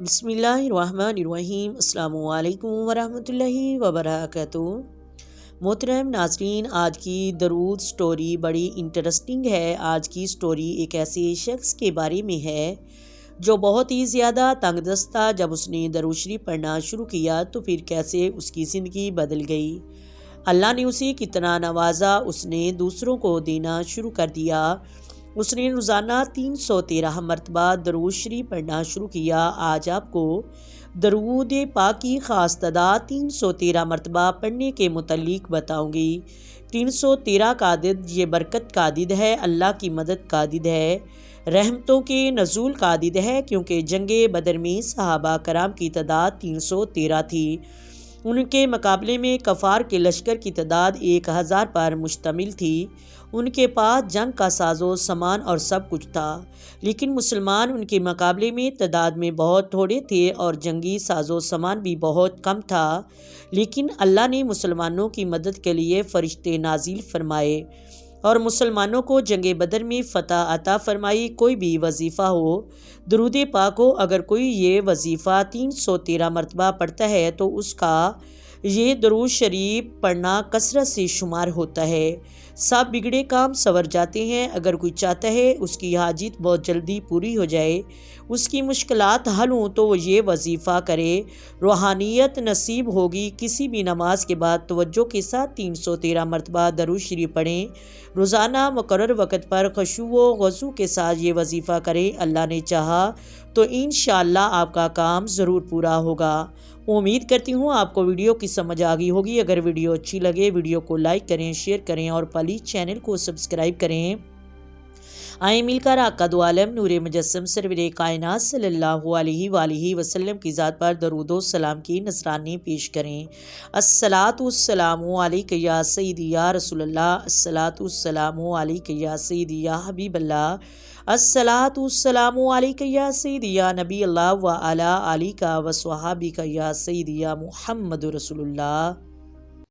بسم اللہ الرحمن الرحیم۔ السلام علیکم ورحمۃ اللہ وبرکاتہ۔ محترم ناظرین، آج کی درود سٹوری بڑی انٹرسٹنگ ہے۔ آج کی سٹوری ایک ایسے شخص کے بارے میں ہے جو بہت ہی زیادہ تنگ دست تھا۔ جب اس نے درود شریف پڑھنا شروع کیا تو پھر کیسے اس کی زندگی بدل گئی۔ اللہ نے اسے کتنا نوازا، اس نے دوسروں کو دینا شروع کر دیا۔ اس نے روزانہ 313 مرتبہ درود شریف پڑھنا شروع کیا۔ آج آپ کو درود پاک کی خاص تعداد 313 مرتبہ پڑھنے کے متعلق بتاؤں گی۔ 313 کا عدد یہ برکت کا عدد ہے، اللہ کی مدد کا عدد ہے، رحمتوں کے نزول کا عدد ہے، کیونکہ جنگ بدر میں صحابہ کرام کی تعداد 313 تھی۔ ان کے مقابلے میں کفار کے لشکر کی تعداد 1000 پر مشتمل تھی۔ ان کے پاس جنگ کا ساز و سامان اور سب کچھ تھا، لیکن مسلمان ان کے مقابلے میں تعداد میں بہت تھوڑے تھے اور جنگی ساز و سامان بھی بہت کم تھا۔ لیکن اللہ نے مسلمانوں کی مدد کے لیے فرشتے نازل فرمائے اور مسلمانوں کو جنگ بدر میں فتح عطا فرمائی۔ کوئی بھی وظیفہ ہو، درود پاک ہو، اگر کوئی یہ وظیفہ 313 مرتبہ پڑھتا ہے تو اس کا یہ درود شریف پڑھنا کثرت سے شمار ہوتا ہے۔ سب بگڑے کام سنور جاتے ہیں۔ اگر کوئی چاہتا ہے اس کی حاجت بہت جلدی پوری ہو جائے، اس کی مشکلات حل ہوں، تو وہ یہ وظیفہ کرے، روحانیت نصیب ہوگی۔ کسی بھی نماز کے بعد توجہ کے ساتھ 313 مرتبہ درود شریف پڑھیں۔ روزانہ مقرر وقت پر خشوع و خضوع کے ساتھ یہ وظیفہ کریں۔ اللہ نے چاہا تو انشاءاللہ آپ کا کام ضرور پورا ہوگا۔ امید کرتی ہوں آپ کو ویڈیو کی سمجھ آ گئی ہوگی۔ اگر ویڈیو اچھی لگے ویڈیو کو لائک کریں، شیئر کریں اور پلیز چینل کو سبسکرائب کریں۔ آئیں مل کر آقا دو عالم نور مجسم سرور کائنات صلی اللہ علیہ وآلہ وسلم کی ذات پر درود و سلام کی نذرانے پیش کریں۔ الصلاۃ والسلام علیک یا سیدی یا رسول اللہ، الصلاۃ والسلام علیک یا سیدی یا حبیب اللہ، الصلاۃ والسلام علیک یا سیدی یا نبی اللہ وعلی آلک وصحابک یا سیدی یا محمد رسول اللہ۔